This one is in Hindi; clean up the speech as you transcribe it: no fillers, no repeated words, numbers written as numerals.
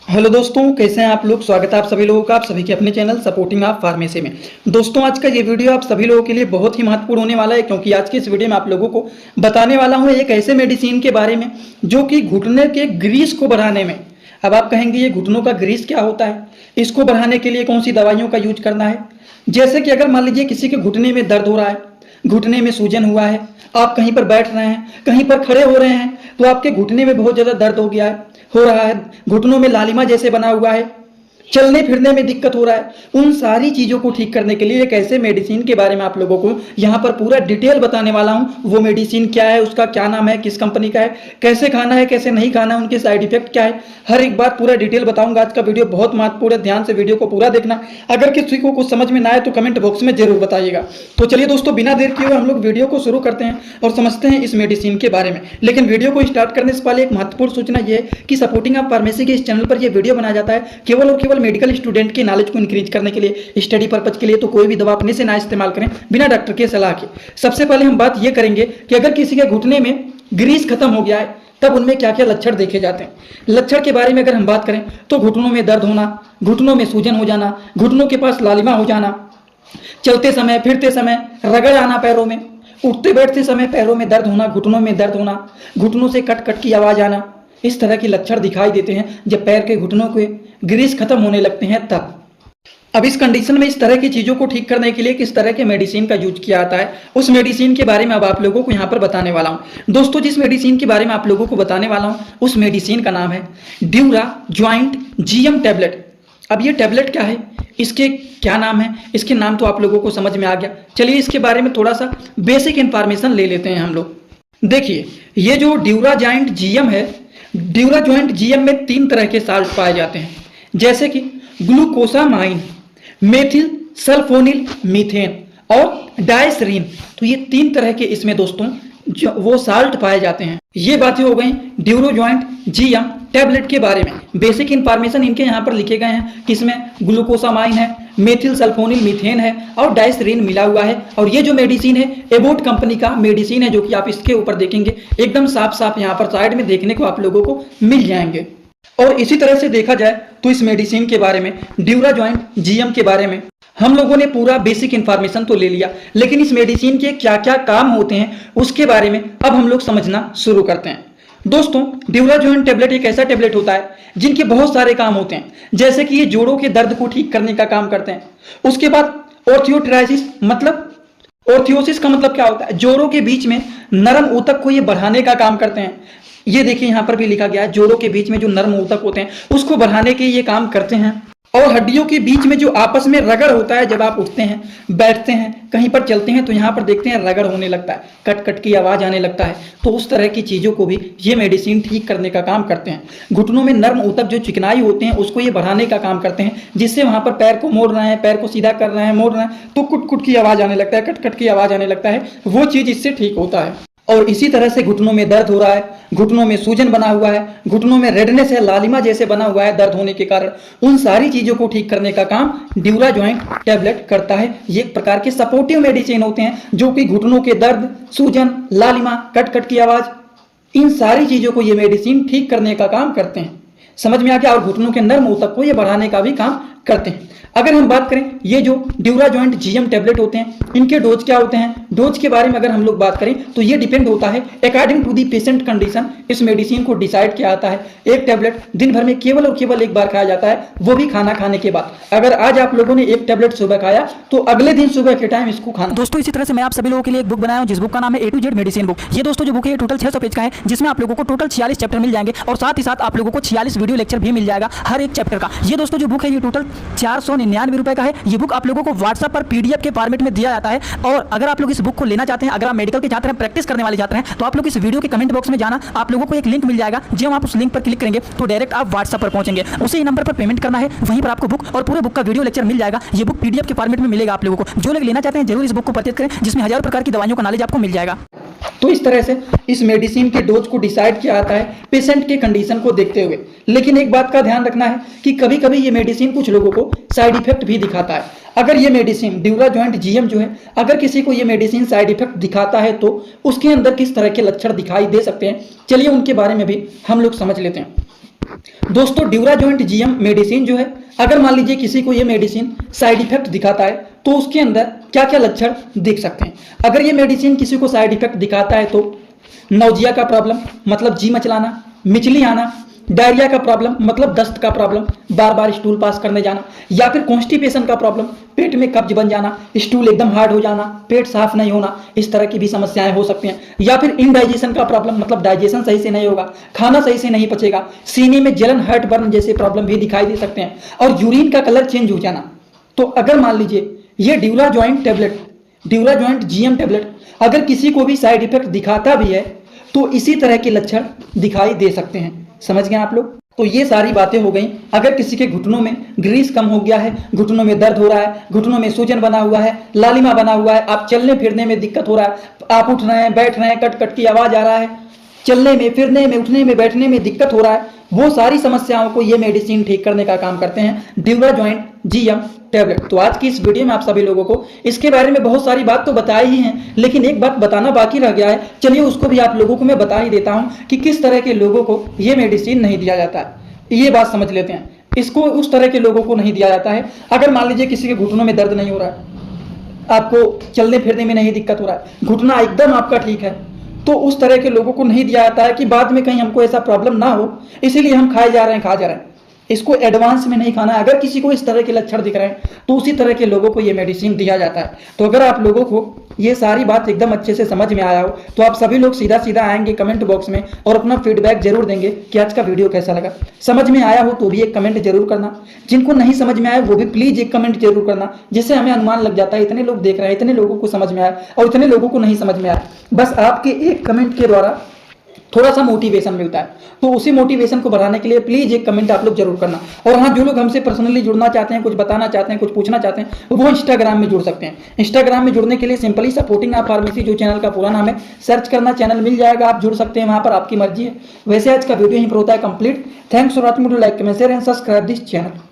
हेलो दोस्तों, कैसे हैं आप लोग। स्वागत है आप सभी लोगों का, आप सभी के अपने चैनल सपोर्टिंग आप फार्मेसी में। दोस्तों, आज का ये वीडियो आप सभी लोगों के लिए बहुत ही महत्वपूर्ण होने वाला है, क्योंकि आज की इस वीडियो में आप लोगों को बताने वाला हूं एक ऐसे मेडिसिन के बारे में जो कि घुटने के ग्रीस को बढ़ाने में। अब आप कहेंगे ये घुटनों का ग्रीस क्या होता है, इसको बढ़ाने के लिए कौन सी दवाइयों का यूज करना है। जैसे कि अगर मान लीजिए किसी के घुटने में दर्द हो रहा है, घुटने में सूजन हुआ है, आप कहीं पर बैठ रहे हैं, कहीं पर खड़े हो रहे हैं, तो आपके घुटने में बहुत ज़्यादा दर्द हो रहा है, घुटनों में लालिमा जैसे बना हुआ है, चलने फिरने में दिक्कत हो रहा है, उन सारी चीज़ों को ठीक करने के लिए एक ऐसे मेडिसिन के बारे में आप लोगों को यहाँ पर पूरा डिटेल बताने वाला हूँ। वो मेडिसिन क्या है, उसका क्या नाम है, किस कंपनी का है, कैसे खाना है, कैसे नहीं खाना है, उनके साइड इफेक्ट क्या है, हर एक बात पूरा डिटेल बताऊंगा। आज का वीडियो बहुत महत्वपूर्ण है, ध्यान से वीडियो को पूरा देखना। अगर किसी को कुछ समझ में ना आए तो कमेंट बॉक्स में जरूर बताइएगा। तो चलिए दोस्तों, बिना देर किए हुए हम लोग वीडियो को शुरू करते हैं और समझते हैं इस मेडिसिन के बारे में। लेकिन वीडियो को स्टार्ट करने से पहले एक महत्वपूर्ण सूचना यह है कि सपोर्टिंग ऑफ फार्मेसी के इस चैनल पर यह वीडियो बनाया जाता है केवल और केवल मेडिकल स्टूडेंट के नॉलेज को इंक्रीज करने के लिए, स्टडी पर्पज के लिए। तो कोई भी दवा अपने से ना इस्तेमाल करें बिना डॉक्टर के सलाह के। सबसे पहले हम बात यह करेंगे कि अगर किसी के घुटने में ग्रीस खत्म हो गया है तब उनमें क्या क्या लक्षण देखे जाते हैं। लक्षण के बारे में अगर हम बात करें तो घुटनों में दर्द होना, घुटनों में सूजन हो जाना, घुटनों के पास लालिमा हो जाना, चलते समय फिरते समय रगड़ आना पैरों में, उठते बैठते समय पैरों में दर्द होना, घुटनों में दर्द होना, घुटनों से कट कट की आवाज आना, इस तरह के लक्षण दिखाई देते हैं जब पैर के घुटनों के ग्रीस खत्म होने लगते हैं तब। अब इस कंडीशन में इस तरह की चीज़ों को ठीक करने के लिए किस तरह के मेडिसिन का यूज किया जाता है, उस मेडिसिन के बारे में अब आप लोगों को यहाँ पर बताने वाला हूँ। दोस्तों, जिस मेडिसिन के बारे में आप लोगों को बताने वाला हूँ उस मेडिसिन का नाम है ड्यूरा ज्वाइंट जीएम टैबलेट। अब ये टैबलेट क्या है, इसके क्या नाम है, इसके नाम तो आप लोगों को समझ में आ गया। चलिए इसके बारे में थोड़ा सा बेसिक इंफॉर्मेशन ले लेते हैं हम लोग। देखिए, ये जो ड्यूरा ज्वाइंट जीएम है, ड्यूरा ज्वाइंट जीएम में 3 तरह के साल्ट पाए जाते हैं, जैसे कि ग्लूकोसामाइन, मेथिल सल्फोनिल मीथेन और डायसरीन। तो ये 3 तरह के इसमें दोस्तों जो वो साल्ट पाए जाते हैं। ये बातें हो गई ड्यूरो ज्वाइंट जीएम टैबलेट के बारे में। बेसिक इंफॉर्मेशन इनके यहाँ पर लिखे गए हैं, किसमें ग्लूकोसामाइन है, मेथिल सल्फोनिल मीथेन है और डायसरीन मिला हुआ है। और ये जो मेडिसिन है एबोट कंपनी का मेडिसिन है, जो कि आप इसके ऊपर देखेंगे एकदम साफ साफ यहाँ पर साइड में देखने को आप लोगों को मिल जाएंगे। और इसी तरह से देखा जाए तो इस मेडिसिन के बारे में, ड्यूरा ज्वाइंट जीएम के बारे में हम लोगों ने पूरा बेसिक इंफॉर्मेशन तो ले लिया, लेकिन इस मेडिसिन के क्या क्या काम होते हैं उसके बारे में अब हम लोग समझना शुरू करते हैं। दोस्तों, ड्यूरा ज्वाइंट टैबलेट एक ऐसा टैबलेट होता है जिनके बहुत सारे काम होते हैं, जैसे कि ये जोड़ों के दर्द को ठीक करने का काम करते हैं। उसके बाद ऑर्थियोट्राइसिस, मतलब ऑर्थियोसिस का मतलब क्या होता है, जोड़ों के बीच में नरम ऊतक को ये बढ़ाने का काम करते हैं। ये देखिए यहाँ पर भी लिखा गया है, जोड़ों के बीच में जो नरम ऊतक होते हैं उसको बढ़ाने के ये काम करते हैं। और हड्डियों के बीच में जो आपस में रगड़ होता है, जब आप उठते हैं, बैठते हैं, कहीं पर चलते हैं तो यहाँ पर देखते हैं रगड़ होने लगता है, कट कट की आवाज आने लगता है। तो उस तरह की चीजों को भी ये मेडिसिन ठीक करने का काम करते हैं। घुटनों में नर्म ऊतक जो चिकनाई होते हैं उसको ये बढ़ाने का काम करते हैं, जिससे वहां पर पैर को मोड़ रहे हैं, पैर को सीधा कर रहे हैं, मोड़ रहे हैं तो कुट कुट की आवाज आने लगता है, कट कट की आवाज आने लगता है, वो चीज इससे ठीक होता है। और इसी तरह से घुटनों में दर्द हो रहा है, घुटनों में सूजन बना हुआ है, घुटनों में रेडनेस है, लालिमा जैसे बना हुआ है दर्द होने के कारण, उन सारी चीजों को ठीक करने का काम ड्यूरा ज्वाइंट टैबलेट करता है। ये एक प्रकार के सपोर्टिव मेडिसिन होते हैं जो कि घुटनों के दर्द, सूजन, लालिमा, कट कट की आवाज, इन सारी चीजों को ये मेडिसिन ठीक करने का काम करते हैं। समझ में आ गया। और घुटनों के नर्म ऊतक को ये बढ़ाने का भी काम करते हैं। अगर हम बात करें ये जो ड्यूरा ज्वाइंट जीएम टैबलेट होते हैं, इनके डोज क्या होते हैं, डोज के बारे में अगर हम लोग बात करें तो ये डिपेंड होता है according to the patient condition. इस मेडिसिन को डिसाइड किया जाता है। एक टैबलेट दिन भर में केवल और केवल एक बार खाया जाता है, वो भी खाना खाने के बाद। अगर आज आप लोगों ने एक टैबलेट सुबह खाया तो अगले दिन सुबह के टाइम इसको खाना। दोस्तों, इसी तरह से मैं आप सभी लोगों के लिए एक बुक बनाया हूं, जिस बुक का नाम है A to Z medicine book. ये दोस्तों जो बुक है ये टोटल 600 पेज का है, जिसमें आप लोगों को टोटल 46 चैप्टर मिल जाएंगे और साथ ही साथ आप लोगों को 46 वीडियो लेक्चर भी मिल जाएगा हर एक चैप्टर का। ये दोस्तों जो बुक है ये टोटल 499 रुपए का है। ये बुक आप लोगों को व्हाट्सएप पर PDF के फॉर्मेट में दिया जाता है। और अगर आप लोग इस बुक को लेना चाहते हैं, अगर आप मेडिकल के छात्र हैं, प्रैक्टिस करने वाले छात्र हैं, तो आप लोग इस वीडियो के कमेंट बॉक्स में जाना, आप लोगों को एक लिंक मिल जाएगा। जब आप उस लिंक पर क्लिक करेंगे तो डायरेक्ट आप व्हाट्सएप पर पहुंचेंगे, उसी नंबर पर पेमेंट करना है, वहीं पर आपको बुक और पूरे बुक का वीडियो लेक्चर मिल जाएगा। ये बुक PDF के फॉर्मेट में मिलेगा आप लोगों को। जो लोग लेना चाहते हैं जरूर इस बुक को परचेज करें, जिसमें हजारों प्रकार की दवाइयों का नॉलेज आपको मिल जाएगा। तो इस तरह से इस मेडिसिन के डोज को डिसाइड किया जाता है पेशेंट के कंडीशन को देखते हुए। लेकिन एक बात का ध्यान रखना है कि कभी कभी ये मेडिसिन कुछ लोगों को साइड इफेक्ट भी दिखाता है। अगर ये मेडिसिन ड्यूरा ज्वाइंट जीएम जो है, अगर किसी को ये मेडिसिन साइड इफेक्ट दिखाता है तो उसके अंदर किस तरह के लक्षण दिखाई दे सकते हैं, चलिए उनके बारे में भी हम लोग समझ लेते हैं। दोस्तों ड्यूराजॉइंट जीएम मेडिसिन जो है, अगर मान लीजिए किसी को ये मेडिसिन साइड इफेक्ट दिखाता है तो उसके अंदर क्या क्या लक्षण देख सकते हैं। अगर ये मेडिसिन किसी को साइड इफेक्ट दिखाता है तो नौजिया का प्रॉब्लम मतलब जी मचलाना, मिचली आना, डायरिया का प्रॉब्लम मतलब दस्त का प्रॉब्लम, बार बार स्टूल पास करने जाना, या फिर कॉन्स्टिपेशन का प्रॉब्लम, पेट में कब्ज बन जाना, स्टूल एकदम हार्ड हो जाना, पेट साफ नहीं होना, इस तरह की भी समस्याएं हो सकती हैं। या फिर इनडाइजेशन का प्रॉब्लम मतलब डाइजेशन सही से नहीं होगा, खाना सही से नहीं पचेगा, सीने में जलन, हर्ट बर्न जैसे प्रॉब्लम भी दिखाई दे सकते हैं, और यूरिन का कलर चेंज हो जाना। तो अगर मान लीजिए ये ड्यूराजॉइंट टैबलेट, ड्यूराजॉइंट जीएम टैबलेट अगर किसी को भी साइड इफेक्ट दिखाता भी है तो इसी तरह के लक्षण दिखाई दे सकते हैं। समझ गए आप लोग? तो ये सारी बातें हो गई। अगर किसी के घुटनों में ग्रीस कम हो गया है, घुटनों में दर्द हो रहा है, घुटनों में सूजन बना हुआ है, लालिमा बना हुआ है, आप चलने फिरने में दिक्कत हो रहा है, आप उठ रहे हैं, बैठ रहे हैं, कट कट की आवाज आ रहा है, चलने में, फिरने में, उठने में, बैठने में दिक्कत हो रहा है, वो सारी समस्याओं को ये मेडिसिन ठीक करने का काम करते हैं ड्यूराजॉइंट जीएम टैबलेट। तो आज की इस वीडियो में आप सभी लोगों को इसके बारे में बहुत सारी बात तो बताई ही हैं, लेकिन एक बात बताना बाकी रह गया है। चलिए उसको भी आप लोगों को मैं बता ही देता हूं कि किस तरह के लोगों को ये मेडिसिन नहीं दिया जाता है। ये बात समझ लेते हैं। इसको उस तरह के लोगों को नहीं दिया जाता है, अगर मान लीजिए किसी के घुटनों में दर्द नहीं हो रहा है, आपको चलने फिरने में नहीं दिक्कत हो रहा है, घुटना एकदम आपका ठीक है, तो उस तरह के लोगों को नहीं दिया जाता है कि बाद में कहीं हमको ऐसा प्रॉब्लम ना हो, इसीलिए हम खाए जा रहे हैं, खा जा रहे हैं। इसको एडवांस में नहीं खाना है। अगर किसी को इस तरह के लक्षण दिख रहे हैं तो उसी तरह के लोगों को ये मेडिसिन दिया जाता है। तो अगर आप लोगों को ये सारी बात एकदम अच्छे से समझ में आया हो तो आप सभी लोग सीधा सीधा आएंगे कमेंट बॉक्स में और अपना फीडबैक जरूर देंगे कि आज का वीडियो कैसा लगा। समझ में आया हो तो भी एक कमेंट जरूर करना, जिनको नहीं समझ में आया वो भी प्लीज एक कमेंट जरूर करना, जिससे हमें अनुमान लग जाता है इतने लोग देख रहे हैं, इतने लोगों को समझ में आया और इतने लोगों को नहीं समझ में आया। बस आपके एक कमेंट के द्वारा थोड़ा सा मोटिवेशन मिलता है, तो उसी मोटिवेशन को बढ़ाने के लिए प्लीज एक कमेंट आप लोग जरूर करना। और हाँ, जो लोग हमसे पर्सनली जुड़ना चाहते हैं, कुछ बताना चाहते हैं, कुछ पूछना चाहते हैं, वो इंस्टाग्राम में जुड़ सकते हैं। इंस्टाग्राम में जुड़ने के लिए सिंपली सपोर्टिंग आप फार्मेसी जो चैनल का पूरा नाम है सर्च करना, चैनल मिल जाएगा, आप जुड़ सकते हैं, वहां पर आपकी मर्जी है। वैसे आज का वीडियो यहीं पर होता है complete. Thanks for watching, like comment share and subscribe this channel.